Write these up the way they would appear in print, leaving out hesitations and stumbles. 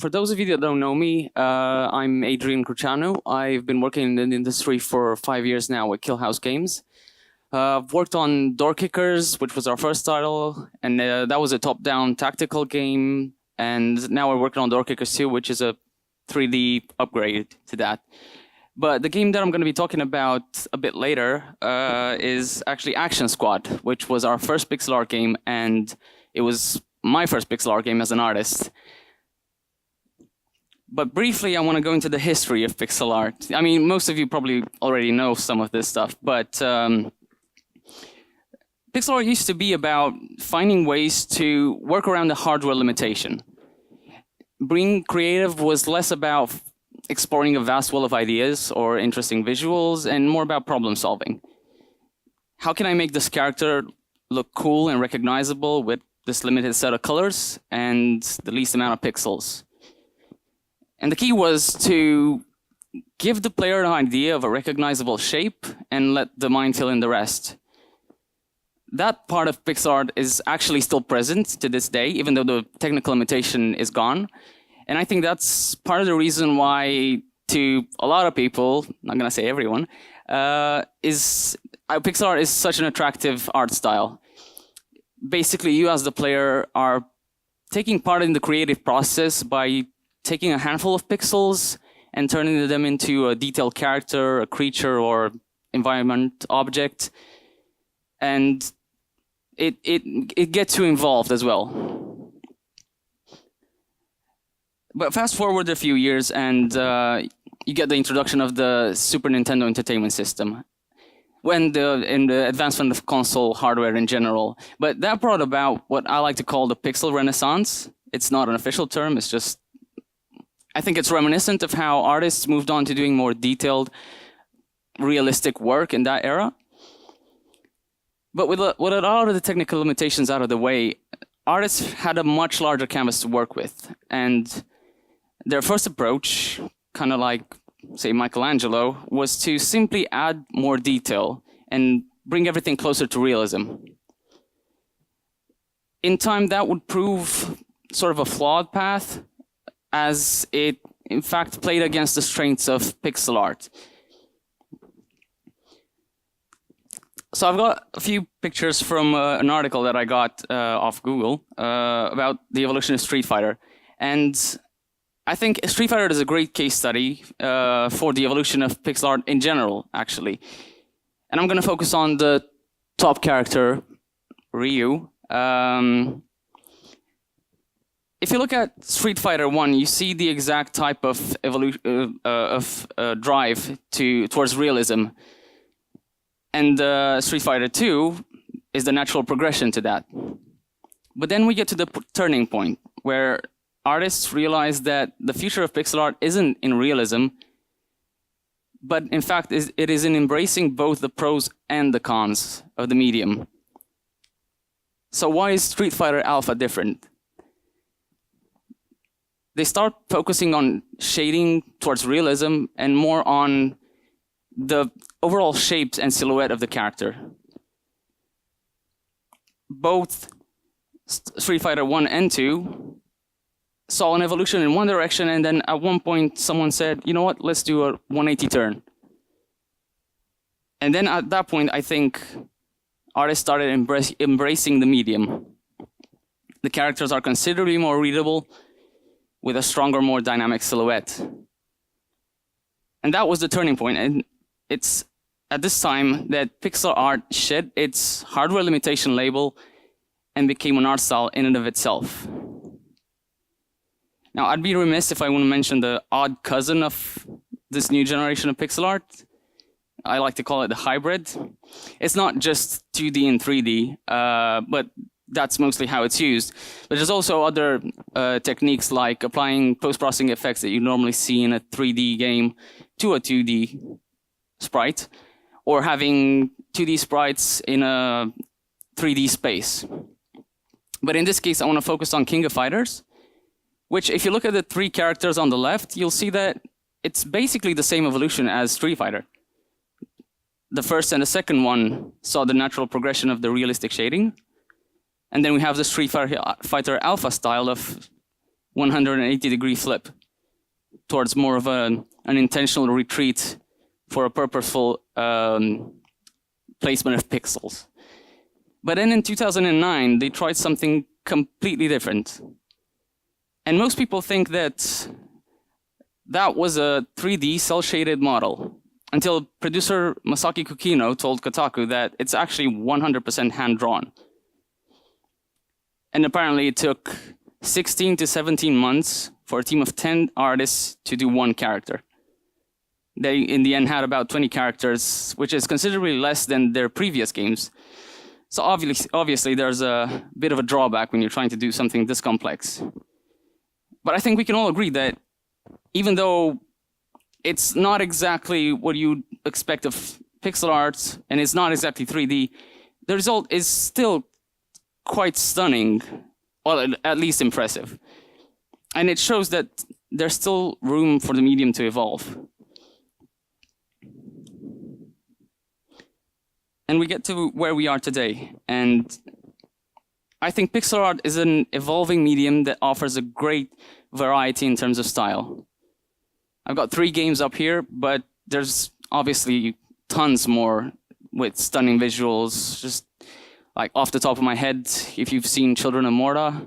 for those of you that don't know me, I'm Adrian Cruceanu. I've been working in the industry for 5 years now with Killhouse games. I've worked on Door Kickers, which was our first title, and that was a top-down tactical game. And now we're working on Door Kickers 2, which is a 3D upgrade to that. But the game that I'm going to be talking about a bit later is actually Action Squad, which was our first pixel art game, and it was my first pixel art game as an artist. But briefly, I want to go into the history of pixel art. I mean, most of you probably already know some of this stuff, but pixel art used to be about finding ways to work around the hardware limitation. Being creative was less about exploring a vast wall of ideas or interesting visuals, and more about problem solving. How can I make this character look cool and recognizable with this limited set of colors and the least amount of pixels? And the key was to give the player an idea of a recognizable shape and let the mind fill in the rest. That part of pixel art is actually still present to this day, even though the technical limitation is gone. And I think that's part of the reason why, to a lot of people, I'm not going to say everyone, pixel art is such an attractive art style. Basically, you as the player are taking part in the creative process by taking a handful of pixels and turning them into a detailed character, a creature, or environment object. And it gets you involved as well. But fast forward a few years and you get the introduction of the Super Nintendo Entertainment System, in the advancement of console hardware in general. But that brought about what I like to call the pixel renaissance. It's not an official term, it's just, I think it's reminiscent of how artists moved on to doing more detailed, realistic work in that era. But with a lot of the technical limitations out of the way, artists had a much larger canvas to work with. And their first approach, kind of like, say, Michelangelo, was to simply add more detail and bring everything closer to realism. In time, that would prove sort of a flawed path, as it, in fact, played against the strengths of pixel art. So I've got a few pictures from an article that I got off Google about the evolution of Street Fighter. And I think Street Fighter is a great case study for the evolution of pixel art in general, actually. And I'm going to focus on the top character, Ryu. If you look at Street Fighter 1, you see the exact type of drive towards realism. And Street Fighter 2 is the natural progression to that. But then we get to the turning point, where artists realize that the future of pixel art isn't in realism, but in fact it is in embracing both the pros and the cons of the medium. So why is Street Fighter Alpha different? They start focusing on shading towards realism and more on the overall shapes and silhouette of the character. Both Street Fighter 1 and 2 saw an evolution in one direction, and then at one point someone said, you know what, let's do a 180 turn. And then at that point, I think artists started embracing the medium. The characters are considerably more readable, with a stronger, more dynamic silhouette. And that was the turning point. And it's at this time that pixel art shed its hardware limitation label and became an art style in and of itself. Now, I'd be remiss if I wouldn't mention the odd cousin of this new generation of pixel art. I like to call it the hybrid. It's not just 2D and 3D, but that's mostly how it's used. But there's also other techniques like applying post-processing effects that you normally see in a 3D game to a 2D sprite, or having 2D sprites in a 3D space. But in this case, I want to focus on King of Fighters, which, if you look at the three characters on the left, you'll see that it's basically the same evolution as Street Fighter. The first and the second one saw the natural progression of the realistic shading. And then we have the Street Fighter Alpha style of 180-degree flip towards more of an intentional retreat for a purposeful placement of pixels. But then in 2009, they tried something completely different. And most people think that that was a 3D cel-shaded model, until producer Masaki Kukino told Kotaku that it's actually 100% hand-drawn. And apparently it took 16 to 17 months for a team of 10 artists to do one character. They, in the end, had about 20 characters, which is considerably less than their previous games. So obviously there's a bit of a drawback when you're trying to do something this complex. But I think we can all agree that even though it's not exactly what you'd expect of pixel art, and it's not exactly 3D, the result is still quite stunning, or at least impressive. And it shows that there's still room for the medium to evolve. And we get to where we are today. And I think pixel art is an evolving medium that offers a great variety in terms of style. I've got 3 games up here, but there's obviously tons more with stunning visuals. Just like off the top of my head, if you've seen Children of Morta,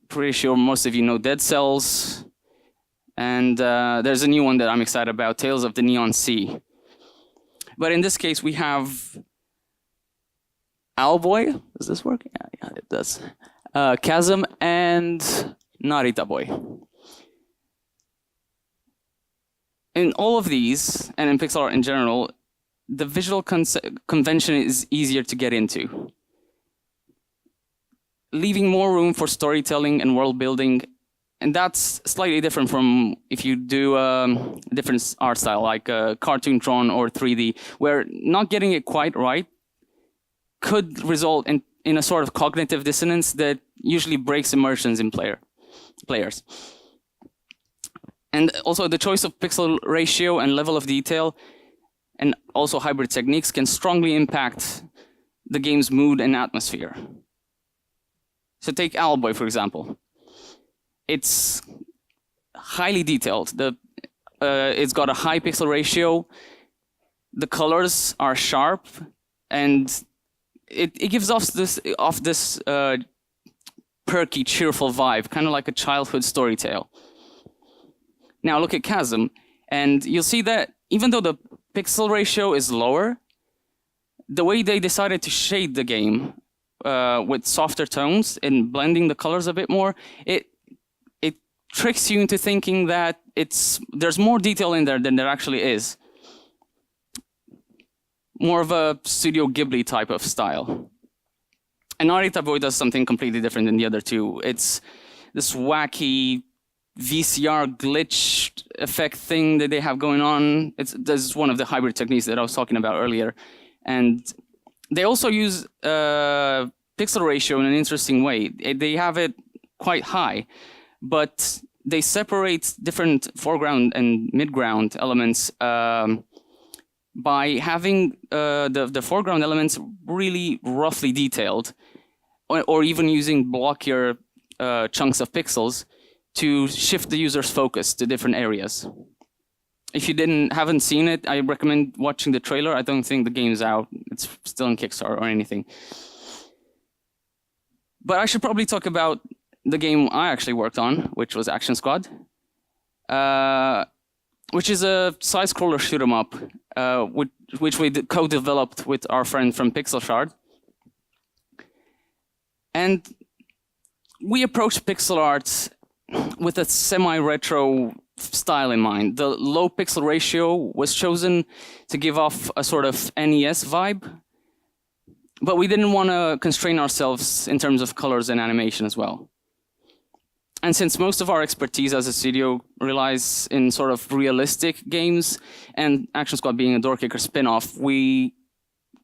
pretty sure most of you know Dead Cells. And there's a new one that I'm excited about, Tales of the Neon Sea. But in this case, we have Owlboy. Does this work? Yeah, it does. Chasm and Narita Boy. In all of these, and in pixel art in general, the visual convention is easier to get into, leaving more room for storytelling and world building. And that's slightly different from if you do a different art style, like cartoon drawn or 3D, where not getting it quite right could result in a sort of cognitive dissonance that usually breaks immersions in players. And also the choice of pixel ratio and level of detail, and also hybrid techniques, can strongly impact the game's mood and atmosphere. So take Owlboy, for example. It's highly detailed. It's got a high pixel ratio. The colors are sharp, and it gives off this perky, cheerful vibe, kind of like a childhood story tale. Now look at Chasm, and you'll see that even though the pixel ratio is lower, the way they decided to shade the game with softer tones and blending the colors a bit more, it tricks you into thinking that there's more detail in there than there actually is. More of a Studio Ghibli type of style. And Narita Boy does something completely different than the other two. It's this wacky VCR glitch effect thing that they have going on. This is one of the hybrid techniques that I was talking about earlier. And they also use pixel ratio in an interesting way. They have it quite high, but they separate different foreground and midground elements by having the foreground elements really roughly detailed, or even using blockier chunks of pixels to shift the user's focus to different areas. If you haven't seen it, I recommend watching the trailer. I don't think the game's out. It's still on Kickstarter or anything. But I should probably talk about the game I actually worked on, which was Action Squad, which is a side-scroller shoot-'em-up, which we co-developed with our friend from Pixel Shard. And we approached pixel art with a semi-retro style in mind. The low pixel ratio was chosen to give off a sort of NES vibe, but we didn't want to constrain ourselves in terms of colors and animation as well. And since most of our expertise as a studio relies in sort of realistic games, and Action Squad being a Door Kicker spin-off, we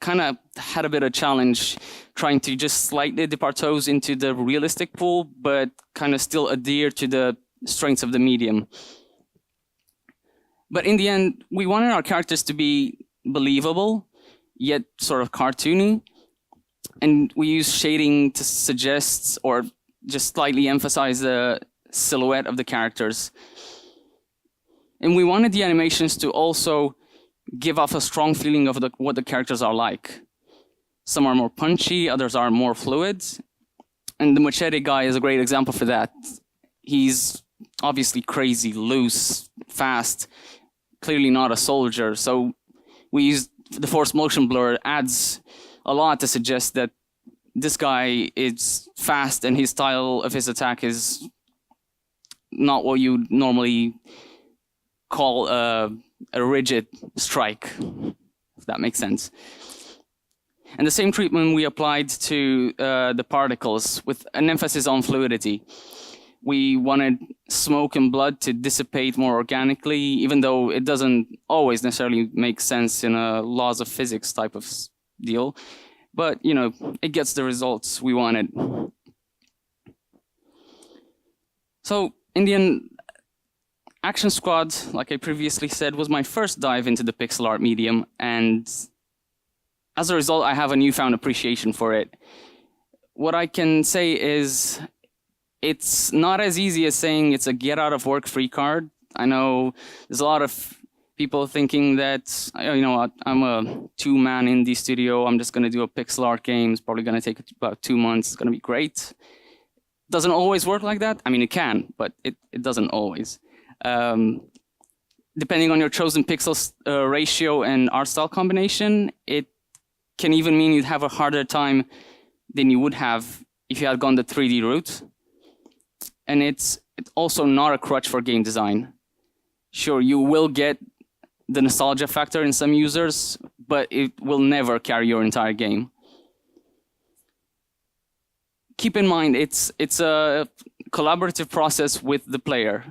kind of had a bit of challenge trying to just slightly dip our toes into the realistic pool, but kind of still adhere to the strengths of the medium. But in the end, we wanted our characters to be believable, yet sort of cartoony. And we used shading to suggest or just slightly emphasize the silhouette of the characters. And we wanted the animations to also give off a strong feeling of what the characters are like. Some are more punchy, others are more fluid. And the machete guy is a great example for that. He's obviously crazy, loose, fast, clearly not a soldier. So we used the force motion blur adds a lot to suggest that this guy is fast and his style of his attack is not what you normally call a rigid strike, if that makes sense. And the same treatment we applied to the particles with an emphasis on fluidity. We wanted smoke and blood to dissipate more organically, even though it doesn't always necessarily make sense in a laws of physics type of deal. But, you know, it gets the results we wanted. So, in the end, Action Squad, like I previously said, was my first dive into the pixel art medium, and as a result, I have a newfound appreciation for it. What I can say is, it's not as easy as saying it's a get out of work free card. I know there's a lot of people thinking that, you know what, I'm a two-man indie studio, I'm just gonna do a pixel art game, it's probably gonna take about 2 months, it's gonna be great. Doesn't always work like that. I mean, it can, but it doesn't always. Depending on your chosen pixel ratio and art style combination, it can even mean you'd have a harder time than you would have if you had gone the 3D route. And it's also not a crutch for game design. Sure, you will get the nostalgia factor in some users, but it will never carry your entire game. Keep in mind, it's a collaborative process with the player.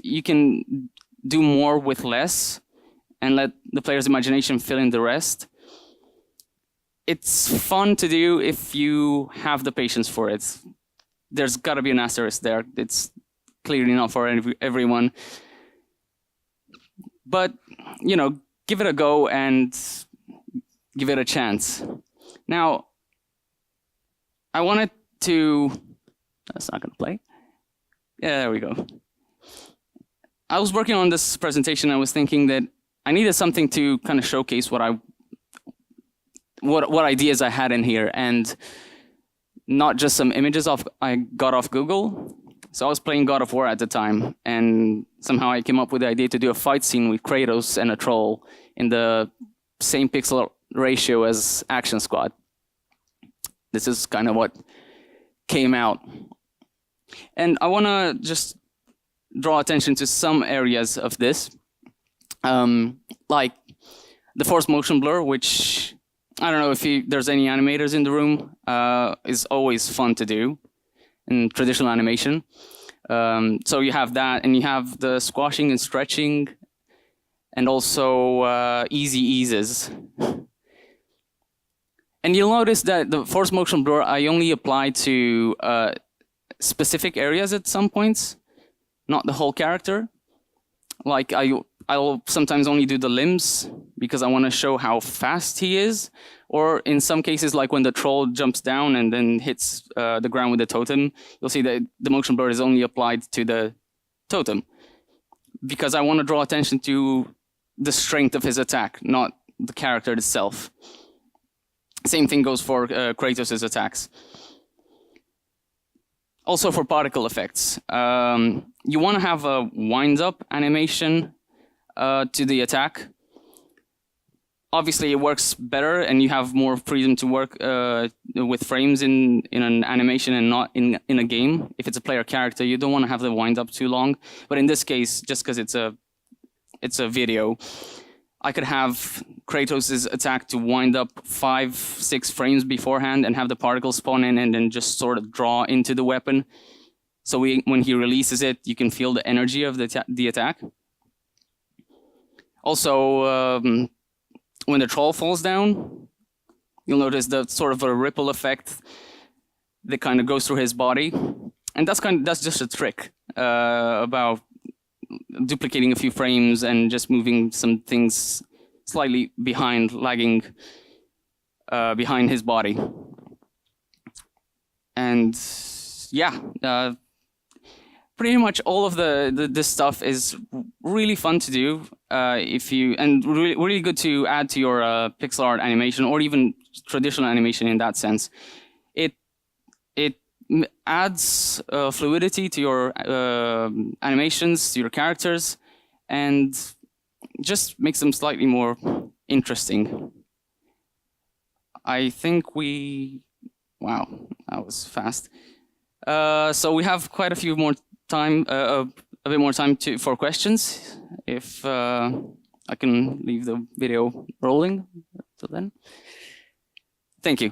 You can do more with less and let the player's imagination fill in the rest. It's fun to do if you have the patience for it. There's got to be an asterisk there. It's clearly not for everyone. But, you know, give it a go and give it a chance. Now, I wanted to... That's not going to play. Yeah, there we go. I was working on this presentation. I was thinking that I needed something to kind of showcase what ideas I had in here, and not just some images I got off Google. So I was playing God of War at the time, and somehow I came up with the idea to do a fight scene with Kratos and a troll in the same pixel ratio as Action Squad. This is kind of what came out. And I want to just draw attention to some areas of this, like the force motion blur, which I don't know if there's any animators in the room, is always fun to do in traditional animation. So you have that, and you have the squashing and stretching, and also easy eases. And you'll notice that the force motion blur, I only apply to specific areas at some points, not the whole character. Like I'll sometimes only do the limbs because I want to show how fast he is. Or in some cases, like when the troll jumps down and then hits the ground with the totem, you'll see that the motion blur is only applied to the totem. Because I want to draw attention to the strength of his attack, not the character itself. Same thing goes for Kratos' attacks. Also for particle effects. You want to have a wind-up animation to the attack. Obviously, it works better, and you have more freedom to work with frames in an animation and not in a game. If it's a player character, you don't want to have the wind-up too long. But in this case, just because it's a video, I could have Kratos' attack to wind up 5-6 frames beforehand and have the particles spawn in and then just sort of draw into the weapon. So when he releases it, you can feel the energy of the attack. Also, when the troll falls down, you'll notice the sort of a ripple effect that kind of goes through his body. And that's just a trick about duplicating a few frames and just moving some things slightly behind, lagging behind his body. And yeah, pretty much all of this stuff is really fun to do and really good to add to your pixel art animation or even traditional animation in that sense. It adds fluidity to your animations, to your characters, and just makes them slightly more interesting. I think wow, that was fast. So we have quite a few more time, a bit more time for questions. If I can leave the video rolling till then. Thank you.